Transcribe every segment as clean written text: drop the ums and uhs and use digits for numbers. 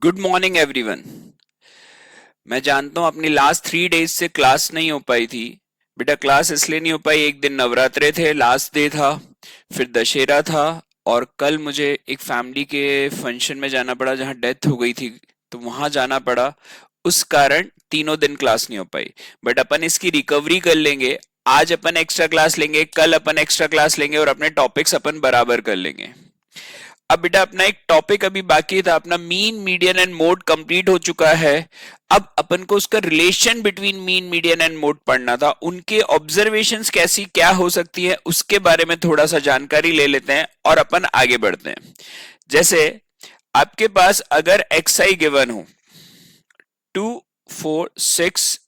Good morning everyone. मैं जानता हूँ अपनी लास्ट 3 डेज से क्लास नहीं हो पाई थी। बेटा क्लास इसलिए नहीं हो पाई, एक दिन नवरात्रे थे, लास्ट डे था, फिर दशहरा था, और कल मुझे एक फैमिली के फंक्शन में जाना पड़ा जहाँ डेथ हो गई थी, तो वहां जाना पड़ा। उस कारण तीनों दिन क्लास नहीं हो पाई। बट अपन इसकी रिकवरी कर लेंगे। आज अपन एक्स्ट्रा क्लास लेंगे, कल अपन एक्स्ट्रा क्लास लेंगे, और अपने टॉपिक्स अपन बराबर कर लेंगे। अब बेटा अपना एक टॉपिक अभी बाकी था, अपना mean median and mode complete हो चुका है। अब अपन को उसका relation between mean median and mode पढ़ना था, उनके ऑब्जर्वेशंस कैसी क्या हो सकती है उसके बारे में थोड़ा सा जानकारी ले लेते हैं और अपन आगे बढ़ते हैं। जैसे आपके पास अगर एक्स आई गिवन हो 2 4 6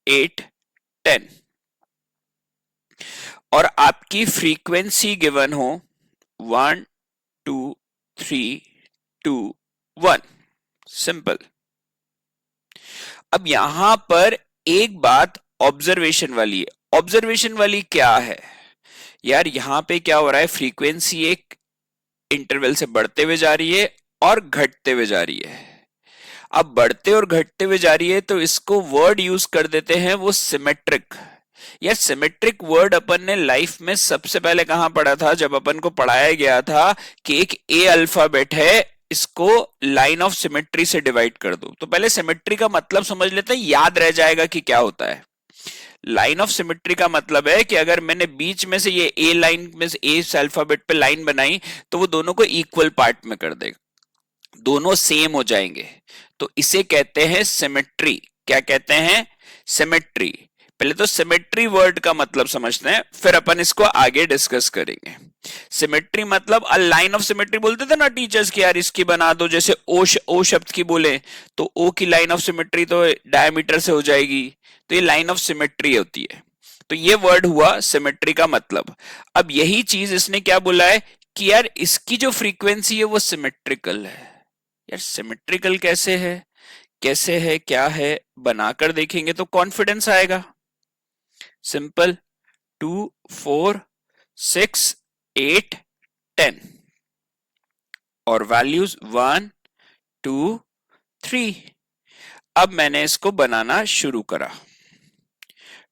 8 10, और आपकी फ्रीक्वेंसी गिवन हो 1 2 3 2 1, सिंपल। अब यहां पर एक बात ऑब्जर्वेशन वाली है। ऑब्जर्वेशन वाली क्या है यार? यहां पे क्या हो रहा है, फ्रीक्वेंसी एक इंटरवल से बढ़ते हुए जा रही है और घटते हुए जा रही है। अब बढ़ते और घटते हुए जा रही है तो इसको वर्ड यूज कर देते हैं वो सिमेट्रिक। यार सिमेट्रिक वर्ड अपन ने लाइफ में सबसे पहले कहां पढ़ा था? जब अपन को पढ़ाया गया था कि एक ए अल्फाबेट है, इसको लाइन ऑफ सिमेट्री से डिवाइड कर दो। तो पहले सिमेट्री का मतलब समझ लेते हैं, याद रह जाएगा कि क्या होता है। लाइन ऑफ सिमेट्री का मतलब है कि अगर मैंने बीच में से ये ए लाइन में से ए अल्फाबेट पे लाइन बनाई तो वो दोनों को इक्वल पार्ट में कर देगा, दोनों सेम हो जाएंगे। तो इसे कहते हैं सिमेट्री। क्या कहते हैं? सिमेट्री। पहले तो सिमेट्री वर्ड का मतलब समझते हैं, फिर अपन इसको आगे डिस्कस करेंगे। सिमेट्री मतलब अ लाइन ऑफ सिमेट्री बोलते थे ना टीचर्स की, यार इसकी बना दो। जैसे ओ शब्द की बोले तो ओ की लाइन ऑफ सिमेट्री तो डायमीटर से हो जाएगी, तो ये लाइन ऑफ सिमेट्री होती है। तो ये वर्ड हुआ सिमेट्री का मतलब। अब यही चीज इसने क्या बोला है कि यार इसकी जो फ्रीक्वेंसी है वो सिमेट्रिकल है। यार सिमेट्रिकल कैसे है, कैसे है, क्या है, बनाकर देखेंगे तो कॉन्फिडेंस आएगा। सिंपल, 2 4 6 8 10, और वैल्यूज 1 2 3। अब मैंने इसको बनाना शुरू करा।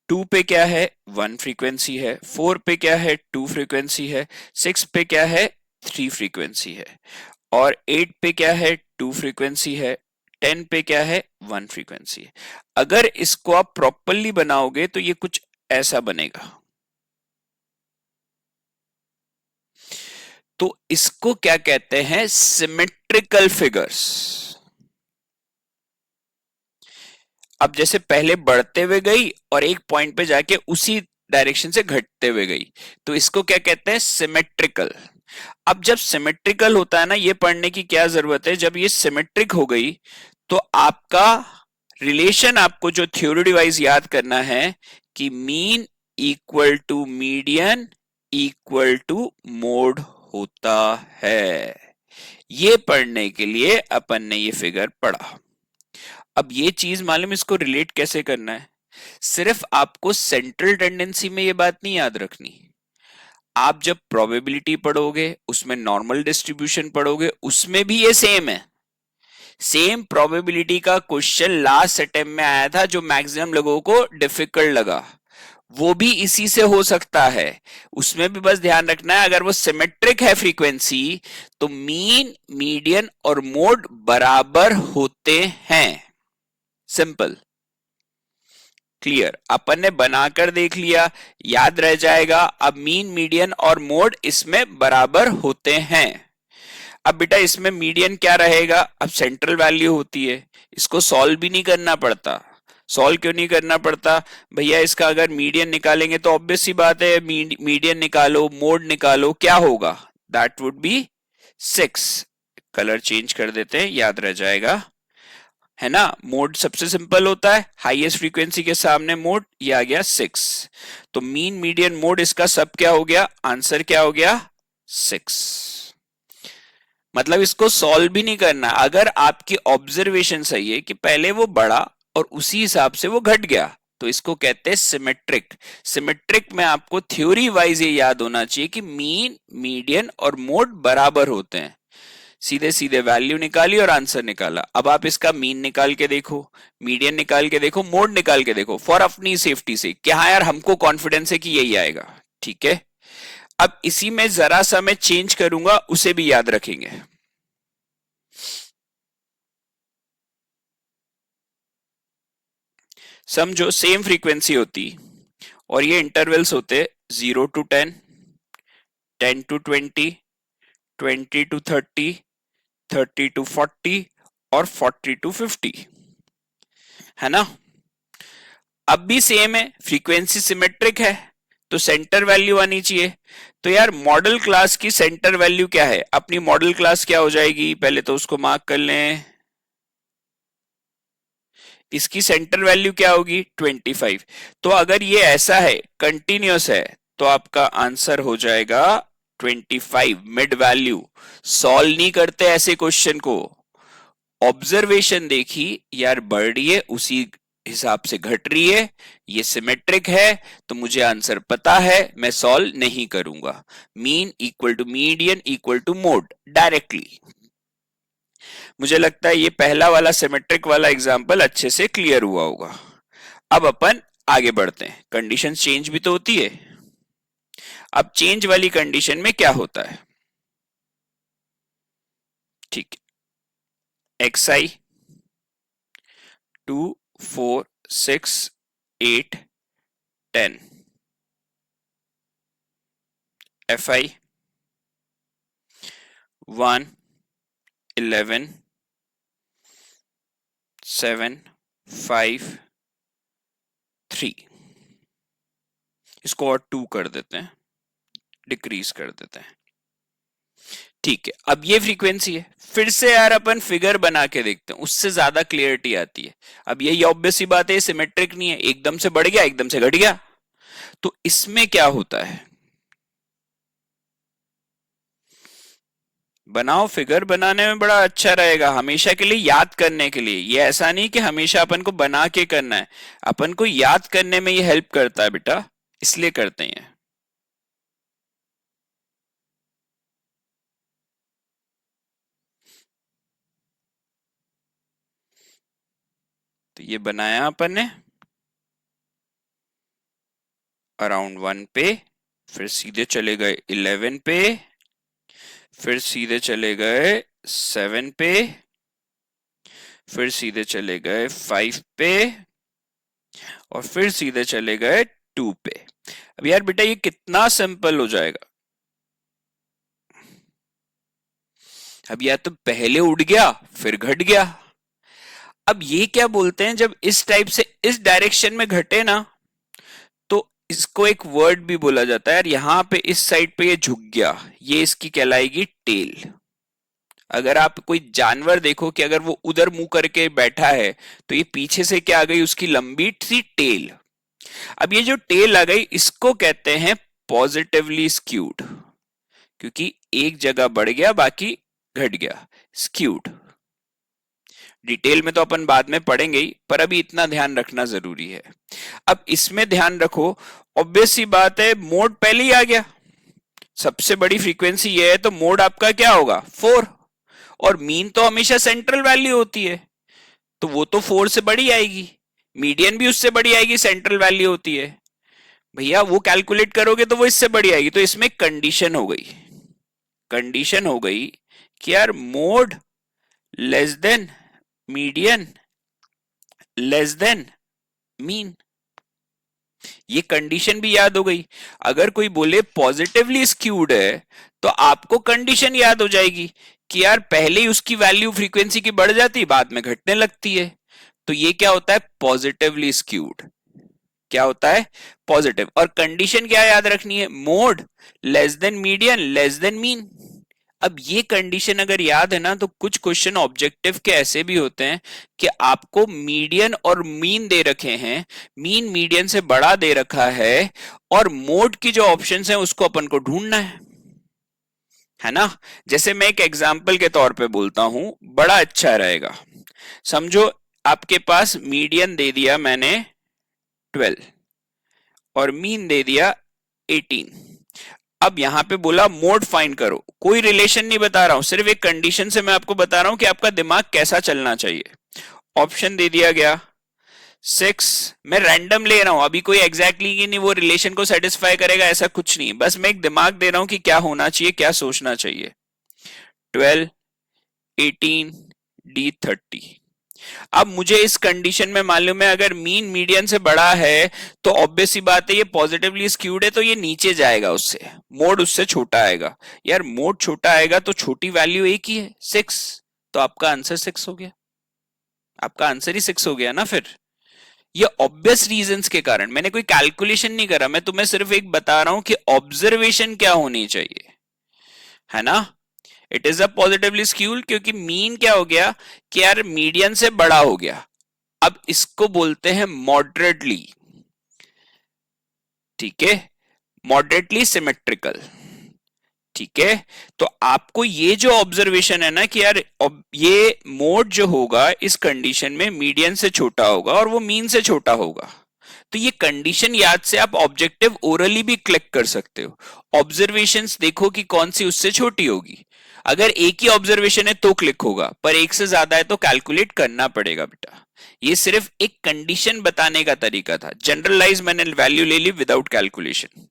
2 पे क्या है? 1 फ्रीक्वेंसी है। 4 पे क्या है? 2 फ्रीक्वेंसी है। 6 पे क्या है? 3 फ्रीक्वेंसी है। और 8 पे क्या है? 2 फ्रीक्वेंसी है। 10 पे क्या है? 1 फ्रीक्वेंसी है। अगर इसको आप प्रॉपरली बनाओगे तो ये कुछ ऐसा बनेगा। तो इसको क्या कहते हैं? Symmetrical figures. अब जैसे पहले बढ़ते हुए गई और एक पॉइंट पे जाके उसी डायरेक्शन से घटते हुए गई, तो इसको क्या कहते हैं? सिमेट्रिकल। अब जब सिमेट्रिकल होता है ना, ये पढ़ने की क्या जरूरत है, जब ये सिमेट्रिक हो गई तो आपका रिलेशन आपको जो थ्योरी डिवाइस याद करना है कि mean equal to median equal to mode होता है। ये पढ़ने के लिए अपन ने ये फिगर पढ़ा। अब ये चीज मालूम इसको रिलेट कैसे करना है? सिर्फ आपको सेंट्रल टेंडेंसी में ये बात नहीं याद रखनी, आप जब प्रोबेबिलिटी पढ़ोगे उसमें नॉर्मल डिस्ट्रीब्यूशन पढ़ोगे उसमें भी ये सेम है। सेम प्रोबेबिलिटी का क्वेश्चन लास्ट अटेम्प्ट में आया था जो मैक्सिमम लोगों को डिफिकल्ट लगा, वो भी इसी से हो सकता है। उसमें भी बस ध्यान रखना है, अगर वो सिमेट्रिक है फ्रीक्वेंसी तो मीन मीडियन और मोड बराबर होते हैं। Simple, clear. अपन ने बनाकर देख लिया, याद रह जाएगा। अब मीन मीडियन और मोड इसमें बराबर होते हैं। अब बेटा इसमें मीडियन क्या रहेगा? अब सेंट्रल वैल्यू होती है, इसको सॉल्व भी नहीं करना पड़ता। सॉल्व क्यों नहीं करना पड़ता भैया? इसका अगर मीडियन निकालेंगे तो ऑब्वियस सी बात है, मीडियन निकालो मोड निकालो, क्या होगा? That would be 6। Colour change कर देते हैं, याद रह जाएगा, है ना। मोड सबसे सिंपल होता है, हाईएस्ट फ्रीक्वेंसी के सामने मोड, ये आ गया 6। तो मीन मीडियन मोड इसका सब क्या हो गया? आंसर क्या हो गया? 6। मतलब इसको सॉल्व भी नहीं करना। अगर आपकी ऑब्जर्वेशन सही है कि पहले वो बढ़ा और उसी हिसाब से वो घट गया तो इसको कहते हैं सिमेट्रिक। सिमेट्रिक में आपको थ्योरी वाइज ये याद होना चाहिए कि मीन मीडियन और मोड बराबर होते हैं। सीधे सीधे वैल्यू निकाली और आंसर निकाला। अब आप इसका मीन निकाल के देखो, मीडियन निकाल के देखो, मोड निकाल के देखो, फॉर अपनी सेफ्टी से कि हाँ यार हमको कॉन्फिडेंस है कि यही आएगा। ठीक है, अब इसी में जरा सा मैं चेंज करूंगा, उसे भी याद रखेंगे। समझो सेम फ्रीक्वेंसी होती और ये इंटरवल्स होते 0 to 10, 10 to 20, 20 to 30, 30 to 40 और 40 to 50, है ना। अब भी सेम है, फ्रीक्वेंसी सिमेट्रिक है तो सेंटर वैल्यू आनी चाहिए। तो यार मॉडल क्लास की सेंटर वैल्यू क्या है, अपनी मॉडल क्लास क्या हो जाएगी, पहले तो उसको मार्क कर लें। इसकी सेंटर वैल्यू क्या होगी 25। तो अगर ये ऐसा है कंटिन्यूअस है तो आपका आंसर हो जाएगा 25 मिड वैल्यू। सॉल्व नहीं करते ऐसे क्वेश्चन को, ऑब्जर्वेशन देखी यार बढ़ रही है उसी हिसाब से घट रही है, ये सिमेट्रिक है तो मुझे आंसर पता है, मैं सॉल्व नहीं करूंगा। Mean equal to median equal to mode directly. मुझे लगता है ये पहला वाला सिमेट्रिक वाला एग्जांपल अच्छे से क्लियर हुआ होगा। अब अपन आगे बढ़ते हैं, कंडीशन चेंज भी तो होती है। अब चेंज वाली कंडीशन में क्या होता है, ठीक है, xi 2 4 6 8 10, fi 1 11 7 5 3, इसको और 2 कर देते हैं, डिक्रीज कर देते हैं। ठीक है, अब ये फ्रीक्वेंसी है, फिर से यार अपन फिगर बना के देखते हैं, उससे ज्यादा क्लियरिटी आती है। अब यही ऑब्वियस सी बात है, सिमेट्रिक नहीं है, एकदम से बढ़ गया एकदम से घट गया। तो इसमें क्या होता है, बनाओ, फिगर बनाने में बड़ा अच्छा रहेगा, हमेशा के लिए याद करने के लिए। ये ऐसा नहीं कि हमेशा अपन को बना के करना है, अपन को याद करने में ये हेल्प करता है बेटा, इसलिए करते हैं। तो ये बनाया अपन ने अराउंड 1 पे, फिर सीधे चले गए 11 पे, फिर सीधे चले गए 7 पे, फिर सीधे चले गए 5 पे, और फिर सीधे चले गए 2 पे। अब यार बेटा ये कितना सिंपल हो जाएगा, अब या तो पहले उड़ गया फिर घट गया। अब ये क्या बोलते हैं, जब इस टाइप से इस डायरेक्शन में घटे ना तो इसको एक वर्ड भी बोला जाता है यार, यहां पे इस साइड पे ये झुक गया, ये इसकी कहलाएगी टेल। अगर आप कोई जानवर देखो कि अगर वो उधर मुंह करके बैठा है तो ये पीछे से क्या आ गई, उसकी लंबी सी टेल। अब ये जो टेल आ गई इसको कहते हैं पॉजिटिवली स्क्यूड, क्योंकि एक जगह बढ़ गया बाकी घट गया, स्क्यूड। डिटेल में तो अपन बाद में पढ़ेंगे ही, पर अभी इतना ध्यान रखना जरूरी है। अब इसमें ध्यान रखो, ऑब्वियस सी बात है मोड पहले ही आ गया, सबसे बड़ी फ्रीक्वेंसी ये है तो मोड आपका क्या होगा 4, और मीन तो हमेशा सेंट्रल वैल्यू होती है तो वो तो 4 से बड़ी आएगी, मीडियन भी उससे बड़ी आएगी, सेंट्रल वैल्यू होती है भैया, वो कैलकुलेट करोगे तो वो इससे बड़ी आएगी। तो इसमें कंडीशन हो गई, कंडीशन हो गई कि यार mode less than median less than mean, ये कंडीशन भी याद हो गई। अगर कोई बोले पॉजिटिवली स्क्यूड है तो आपको कंडीशन याद हो जाएगी कि यार पहले ही उसकी वैल्यू फ्रीक्वेंसी की बढ़ जाती है बाद में घटने लगती है, तो ये क्या होता है पॉजिटिवली स्क्यूड। क्या होता है पॉजिटिव, और कंडीशन क्या याद रखनी है, mode less than median less than mean. अब ये कंडीशन अगर याद है ना तो कुछ क्वेश्चन ऑब्जेक्टिव के ऐसे भी होते हैं कि आपको मीडियन और मीन दे रखे हैं, मीन मीडियन से बड़ा दे रखा है, और मोड की जो ऑप्शंस हैं उसको अपन को ढूंढना है ना। जैसे मैं एक एग्जांपल के तौर पे बोलता हूं, बड़ा अच्छा रहेगा। समझो आपके पास मीडियन दे दिया मैंने 12 और मीन दे दिया 18। अब यहां पे बोला मोड फाइंड करो, कोई रिलेशन नहीं बता रहा हूं, सिर्फ एक कंडीशन से मैं आपको बता रहा हूं कि आपका दिमाग कैसा चलना चाहिए। ऑप्शन दे दिया गया 6, मैं रैंडम ले रहा हूं, अभी कोई एग्जैक्टली कि नहीं वो रिलेशन को सेटिस्फाई करेगा ऐसा कुछ नहीं, बस मैं एक दिमाग दे रहा हूं कि क्या होना चाहिए, क्या सोचना चाहिए। 12, 18, D30। अब मुझे इस कंडीशन में मालूम है अगर मीन मीडियन से बड़ा है तो ऑब्वियस सी बात है ये पॉजिटिवली स्क्यूड है, तो ये नीचे जाएगा, उससे मोड उससे छोटा आएगा। यार मोड छोटा आएगा तो छोटी वैल्यू एक ही है 6, तो आपका आंसर 6 हो गया, आपका आंसर ही 6 हो गया ना फिर। ये ऑब्वियस रीजंस के कारण, मैंने कोई कैलकुलेशन नहीं करा, मैं तुम्हें सिर्फ एक बता रहा हूं कि ऑब्जर्वेशन क्या होनी चाहिए, है ना। It is a positively skewed क्योंकि मीन क्या हो गया कि यार मीडियन से बड़ा हो गया। अब इसको बोलते हैं मॉडरेटली, ठीक है, मॉडरेटली सिमेट्रिकल, ठीक है। तो आपको ये जो ऑब्जर्वेशन है ना कि यार ये मोड जो होगा इस कंडीशन में मीडियन से छोटा होगा और वो मीन से छोटा होगा, तो ये कंडीशन याद से आप ऑब्जेक्टिव ओरली भी क्लिक कर सकते हो। ऑब्जर्वेशंस देखो कि कौन सी उससे छोटी होगी, अगर एक ही ऑब्जर्वेशन है तो क्लिक होगा, पर एक से ज्यादा है तो कैलकुलेट करना पड़ेगा बेटा। ये सिर्फ एक कंडीशन बताने का तरीका था, जनरलाइज मैंने वैल्यू ले ली विदाउट कैलकुलेशन,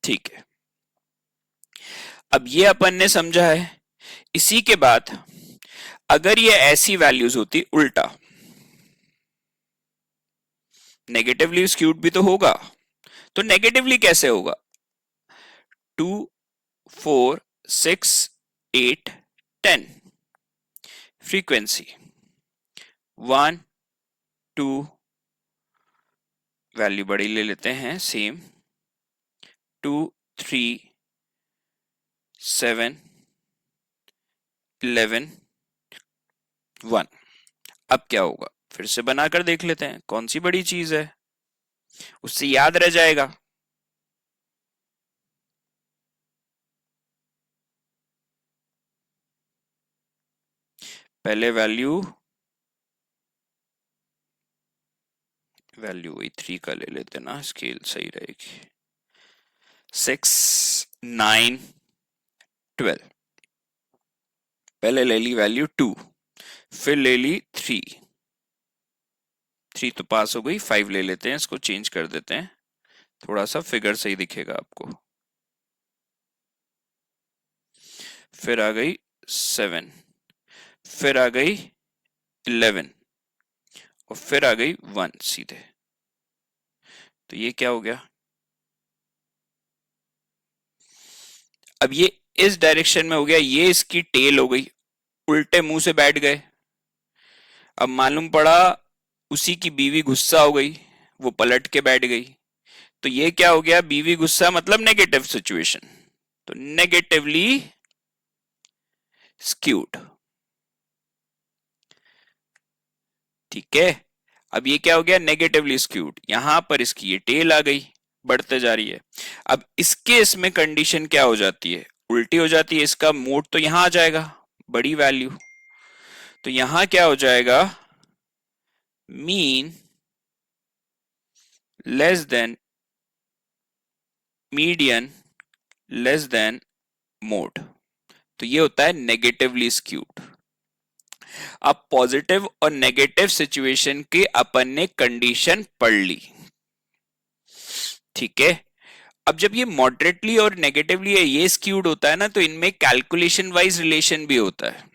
ठीक है। अब ये अपन ने समझा है। इसी के बाद अगर ये ऐसी वैल्यूज होती उल्टा, नेगेटिवली स्क्यूड भी तो होगा, तो नेगेटिवली कैसे होगा, 2, 4, 6, 8, 10, फ्रीक्वेंसी 1, 2, वैल्यू बड़ी ले लेते हैं सेम, 2, 3, 7, 11, 1। अब क्या होगा, फिर से बनाकर देख लेते हैं कौन सी बड़ी चीज है, उससे याद रह जाएगा। पहले वैल्यू वही 3 का ले लेते ना, स्केल सही रहेगी। 6, 9, 12, पहले ले ली वैल्यू 2, फिर ले ली 3, 3 तो पास हो गई, 5 ले लेते हैं, इसको चेंज कर देते हैं, थोड़ा सा फिगर सही दिखेगा आपको। फिर आ गई 7, फिर आ गई 11 और फिर आ गई 1 सीधे, तो ये क्या हो गया, अब ये इस डायरेक्शन में हो गया, ये इसकी टेल हो गई, उल्टे मुंह से बैठ गए। अब मालूम पड़ा उसी की बीवी गुस्सा हो गई, वो पलट के बैठ गई, तो ये क्या हो गया, बीवी गुस्सा मतलब नेगेटिव सिचुएशन, तो नेगेटिवली स्क्यूड, ठीक है। अब ये क्या हो गया, नेगेटिवली स्क्यूड, यहां पर इसकी ये टेल आ गई, बढ़ते जा रही है। अब इसके इसमें कंडीशन क्या हो जाती है, उल्टी हो जाती है, इसका मोड तो यहां आ जाएगा, बड़ी वैल्यू, तो यहां क्या हो जाएगा, mean less than median less than mode, तो ये होता है नेगेटिवली स्क्यूड। अब पॉजिटिव और नेगेटिव सिचुएशन की अपन ने कंडीशन पढ़ ली, ठीक है। अब जब ये मॉडरेटली और नेगेटिवली है ये स्क्यूड होता है ना, तो इनमें कैलकुलेशन वाइज रिलेशन भी होता है।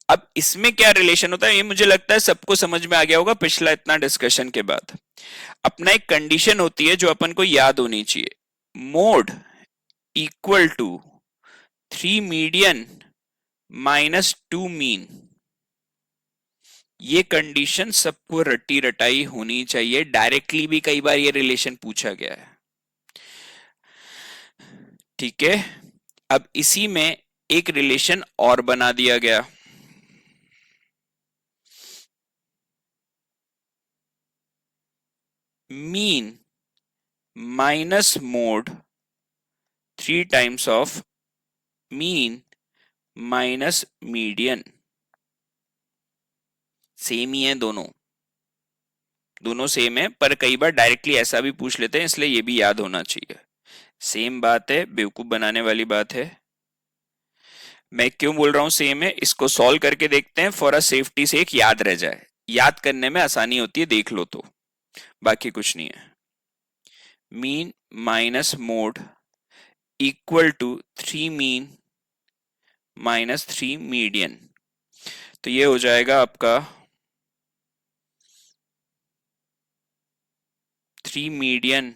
अब इसमें क्या रिलेशन होता है ये मुझे लगता है सबको समझ में आ गया होगा पिछला इतना डिस्कशन के बाद। अपना एक कंडीशन होती है जो अपन को याद होनी चाहिए, mode equal to 3 median minus 2 mean, ये कंडीशन सबको रटी रटाई होनी चाहिए, डायरेक्टली भी कई बार ये रिलेशन पूछा गया है, ठीक है। अब इसी में एक रिलेशन और बना दिया गया, mean minus mode 3 times of mean minus median, same ही है दोनों, दोनों सेम है, पर कई बार डायरेक्टली ऐसा भी पूछ लेते हैं, इसलिए ये भी याद होना चाहिए। सेम बात है, बेवकूफ बनाने वाली बात है। मैं क्यों बोल रहा हूं सेम है, इसको सॉल्व करके देखते हैं, फॉर अ सेफ्टी से एक याद रह जाए, याद करने में आसानी होती है, देख लो तो, बाकी कुछ नहीं है। Mean minus mode equal to 3 mean minus 3 median. तो ये हो जाएगा आपका 3 median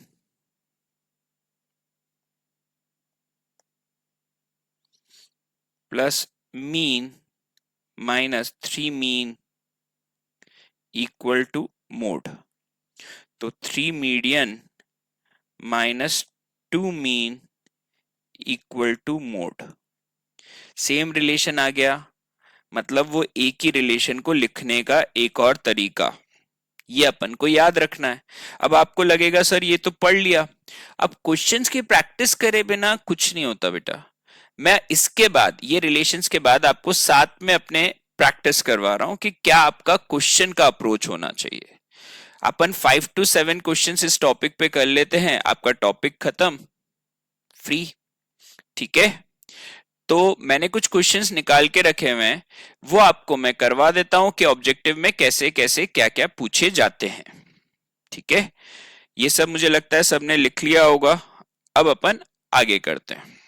plus mean minus 3 mean equal to mode. तो 3 median minus 2 mean equal to mode. Same relation आ गया, मतलब वो एक ही रिलेशन को लिखने का एक और तरीका, ये अपन को याद रखना है। अब आपको लगेगा सर ये तो पढ़ लिया, अब क्वेश्चंस की प्रैक्टिस करे बिना कुछ नहीं होता बेटा। मैं इसके बाद, ये रिलेशंस के बाद आपको साथ में अपने प्रैक्टिस करवा रहा हूं कि क्या आपका क्वेश्चन का अप्रोच होना चाहिए। अपन 5 to 7 क्वेश्चन इस टॉपिक पे कर लेते हैं, आपका टॉपिक खत्म, फ्री। ठीक है, तो मैंने कुछ क्वेश्चंस निकाल के रखे हुए हैं, वो आपको मैं करवा देता हूं कि ऑब्जेक्टिव में कैसे कैसे क्या क्या पूछे जाते हैं। ठीक है, ये सब मुझे लगता है सबने लिख लिया होगा। अब अपन आगे करते हैं।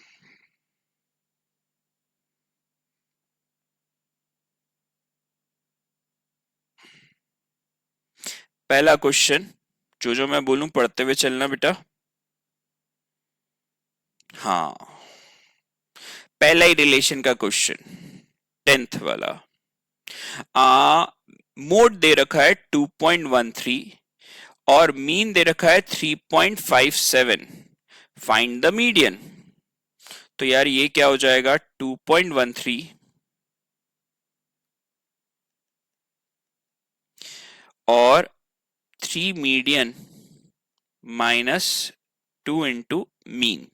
पहला क्वेश्चन, जो मैं बोलूं पढ़ते हुए चलना बेटा। हाँ, पहला ही रिलेशन का क्वेश्चन, 10th वाला। मोड दे रखा है 2.13 और मीन दे रखा है 3.57, फाइंड द मीडियन। तो यार ये क्या हो जाएगा, 2.13 और 3 मीडियन माइनस 2 इंटू मीन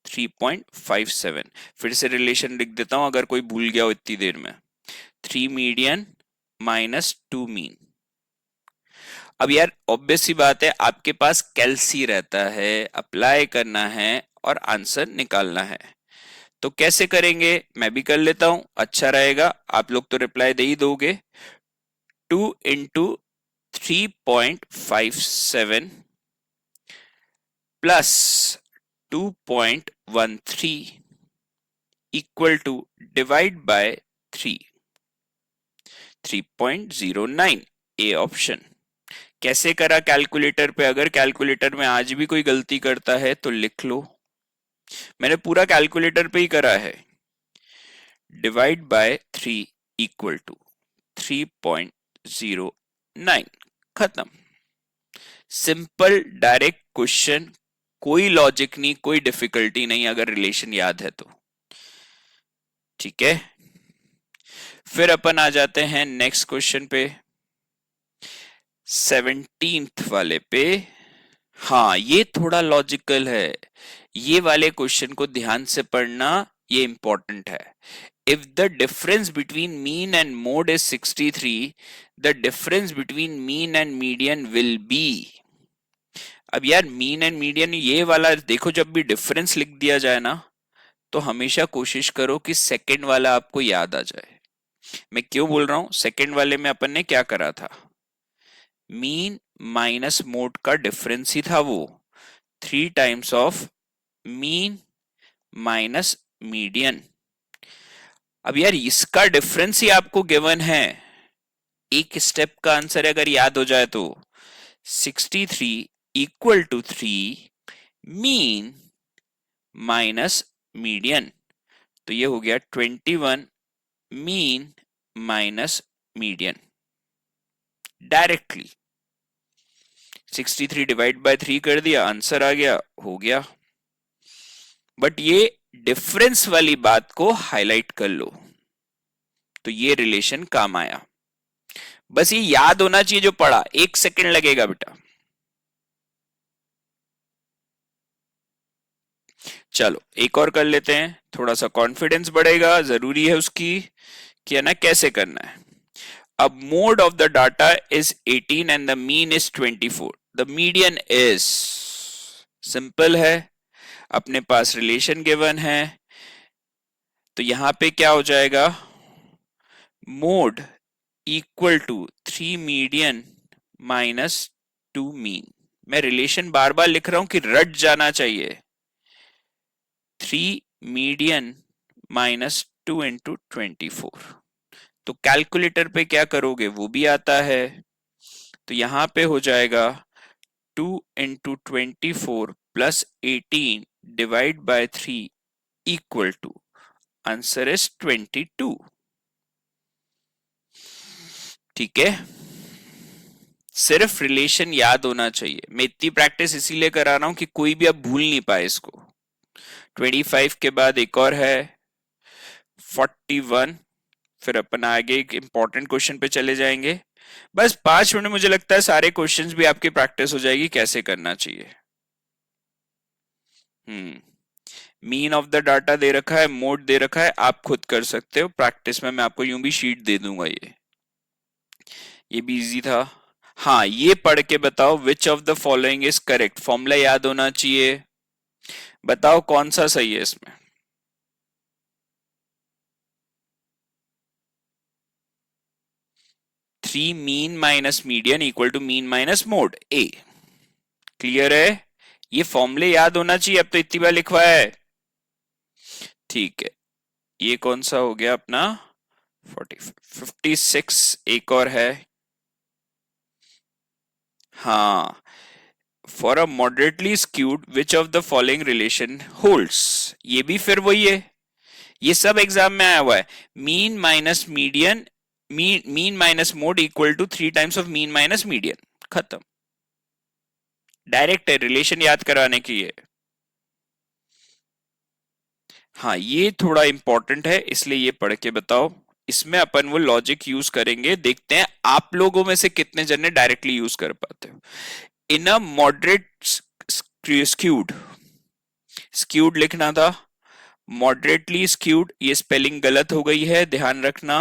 3.57। फिर से रिलेशन लिख देता हूं अगर कोई भूल गया हो इतनी देर में। 3 मीडियन माइनस 2 मीन। अब यार ऑब्वियस सी बात है, आपके पास कैलसी रहता है, अप्लाई करना है और आंसर निकालना है। तो कैसे करेंगे, मैं भी कर लेता हूं, अच्छा रहेगा, आप लोग तो रिप्लाई दे ही दोगे। 2 into 3.57 plus 2.13 equal to divide by 3, 3.09, A option. कैसे करा कैलकुलेटर पे, अगर कैलकुलेटर में आज भी कोई गलती करता है तो लिख लो, मैंने पूरा कैलकुलेटर पे ही करा है। डिवाइड बाय 3 इक्वल टू 3.09, खत्म। सिंपल डायरेक्ट क्वेश्चन, कोई लॉजिक नहीं, कोई डिफिकल्टी नहीं अगर रिलेशन याद है तो। ठीक है, फिर अपन आ जाते हैं नेक्स्ट क्वेश्चन पे, 17th वाले पे। हाँ, ये थोड़ा लॉजिकल है, ये वाले क्वेश्चन को ध्यान से पढ़ना, ये इंपॉर्टेंट है। If the difference between mean and mode is 63, the difference between mean and median will be। अब यार मीन एंड मीडियन ये वाला देखो, जब भी डिफरेंस लिख दिया जाए ना, तो हमेशा कोशिश करो कि सेकंड वाला आपको याद आ जाए। मैं क्यों बोल रहा हूं, सेकंड वाले में अपन ने क्या करा था, मीन माइनस मोड का डिफरेंस ही था वो, 3 times of mean minus median. अब यार इसका डिफरेंस ही आपको गिवन है, एक स्टेप का आंसर अगर याद हो जाए तो 63 equal to 3 mean minus median. तो ये हो गया 21 mean minus median. Directly 63 divide by 3 कर दिया, आंसर आ गया, हो गया। बट ये डिफरेंस वाली बात को हाईलाइट कर लो, तो ये रिलेशन काम आया। बस ये याद होना चाहिए जो पढ़ा, 1 सेकंड लगेगा बेटा। चलो एक और कर लेते हैं, थोड़ा सा कॉन्फिडेंस बढ़ेगा, जरूरी है उसकी कि है ना कैसे करना है। अब mode of the data is 18 and the mean is 24, the median is, simple है, अपने पास रिलेशन गिवन है, तो यहां पे क्या हो जाएगा, mode equal to 3 median minus 2 mean. मैं रिलेशन बार बार लिख रहा हूं कि रट जाना चाहिए। 3 मीडियन माइनस 2 इंटू 24। तो कैलकुलेटर पे क्या करोगे वो भी आता है, तो यहां पे हो जाएगा 2 into 24 plus 18 divide by 3 equal to, answer is 22। ठीक है, सिर्फ रिलेशन याद होना चाहिए। मैं इतनी प्रैक्टिस इसीलिए करा रहा हूं कि कोई भी अब भूल नहीं पाए इसको। 25 के बाद एक और है 41, फिर अपन आगे एक इंपॉर्टेंट क्वेश्चन पे चले जाएंगे। बस 5 मिनट में मुझे लगता है सारे क्वेश्चंस भी आपकी प्रैक्टिस हो जाएगी कैसे करना चाहिए। मीन ऑफ द डाटा दे रखा है, मोड दे रखा है, आप खुद कर सकते हो प्रैक्टिस में। मैं आपको यूं भी शीट दे दूंगा। ये भी इजी था। हाँ, ये पढ़ के बताओ which of the following is correct. Formula याद होना चाहिए, बताओ कौन सा सही है इसमें। Three mean minus median equal to mean minus mode, A. Clear है, ये फॉर्मूले याद होना चाहिए। अब तो इतनी बार लिखवाया है। ठीक है, ये कौन सा हो गया अपना 56। एक और है, हाँ, for a moderately skewed which of the following relation holds. ये भी फिर वही है, ये सब एग्जाम में आया हुआ है। Mean minus median, mean minus mode equal to 3 times of mean minus median. खत्म, डायरेक्ट है, रिलेशन याद करवाने की है। हाँ, ये थोड़ा इंपॉर्टेंट है इसलिए ये पढ़ के बताओ। इसमें अपन वो लॉजिक यूज करेंगे, देखते हैं आप लोगों में से कितने जन ने डायरेक्टली यूज कर पाते हो। इन अ मॉडरेट स्क्यूड, स्क्यूड लिखना था, मॉडरेटली स्क्यूड, ये स्पेलिंग गलत हो गई है, ध्यान रखना।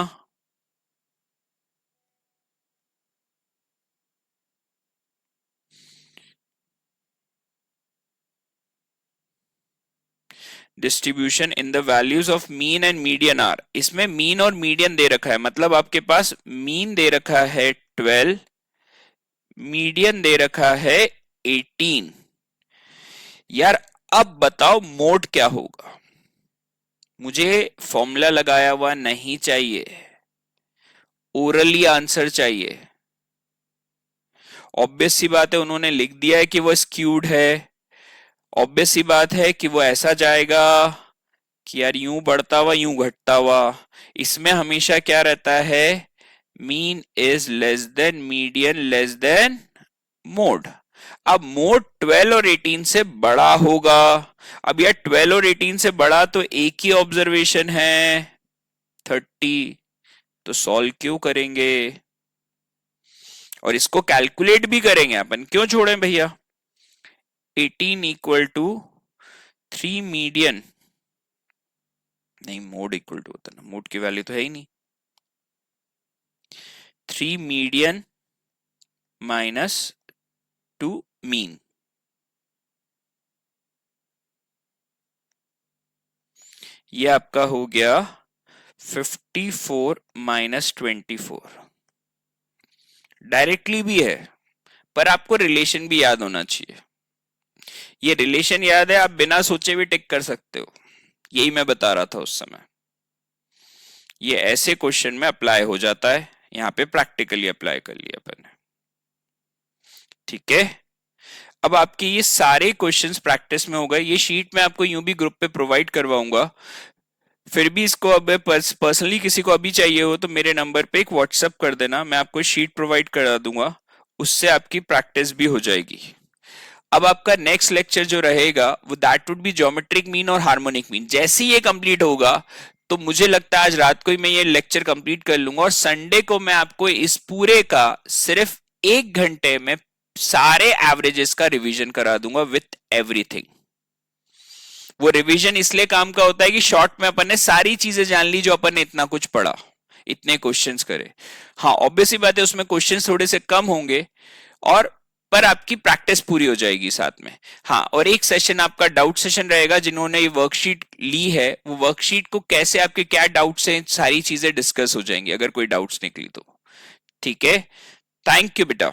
Distribution in the values of mean and median are. इसमें मीन और मीडियन दे रखा है, मतलब आपके पास मीन दे रखा है 12, मीडियन दे रखा है 18। यार अब बताओ मोड क्या होगा। मुझे फॉर्मूला लगाया हुआ नहीं चाहिए, ओरली आंसर चाहिए। ऑब्वियस सी बात है, उन्होंने लिख दिया है कि वो स्क्यूड है, ऑब्वियस सी बात है कि वो ऐसा जाएगा कि यार यूं बढ़ता हुआ यूं घटता हुआ। इसमें हमेशा क्या रहता है, mean is less than median less than mode. अब मोड 12 और 18 से बड़ा होगा। अब यार 12 और 18 से बड़ा तो एक ही ऑब्जर्वेशन है 30, तो सॉल्व क्यों करेंगे और इसको कैलकुलेट भी करेंगे अपन, क्यों छोड़ें भैया। 18 इक्वल टू 3 मीडियन, नहीं मोड इक्वल टू होता ना, मोड की वैल्यू तो है ही नहीं। 3 मीडियन माइनस 2 मीन, ये आपका हो गया 54 माइनस 24। डायरेक्टली भी है पर आपको रिलेशन भी याद होना चाहिए। ये रिलेशन याद है, आप बिना सोचे भी टिक कर सकते हो, यही मैं बता रहा था उस समय। ये ऐसे क्वेश्चन में अप्लाई हो जाता है, यहां पे प्रैक्टिकली अप्लाई कर लिया अपन ने। ठीक है, अब आपके ये सारे क्वेश्चंस प्रैक्टिस में हो गए। ये शीट मैं आपको यूं भी ग्रुप पे प्रोवाइड करवाऊंगा, फिर भी इसको अब पर्सनली किसी को अभी चाहिए हो तो मेरे नंबर पे एक व्हाट्सएप कर देना, मैं आपको शीट प्रोवाइड करा दूंगा, उससे आपकी प्रैक्टिस भी हो जाएगी। अब आपका नेक्स्ट लेक्चर जो रहेगा वो that would be geometric mean और हार्मोनिक मीन। जैसे ही ये कंप्लीट होगा तो मुझे लगता है आज रात को ही मैं ये लेक्चर कंप्लीट कर लूंगा, और संडे को मैं आपको इस पूरे का सिर्फ 1 घंटे में सारे एवरेजेस का रिवीजन करा दूंगा विथ एवरीथिंग। वो रिवीजन इसलिए काम का होता है कि शॉर्ट में अपन ने सारी चीजें जान ली जो अपन ने इतना कुछ पढ़ा, इतने क्वेश्चंस करे। हाँ ऑब्वियसली बात है उसमें क्वेश्चंस थोड़े से कम होंगे, और पर आपकी प्रैक्टिस पूरी हो जाएगी साथ में। हाँ, और एक सेशन आपका डाउट सेशन रहेगा, जिन्होंने ये वर्कशीट ली है वो वर्कशीट को कैसे आपके क्या डाउट्स हैं सारी चीजें डिस्कस हो जाएंगी अगर कोई डाउट्स निकली तो। ठीक है, थैंक यू बेटा।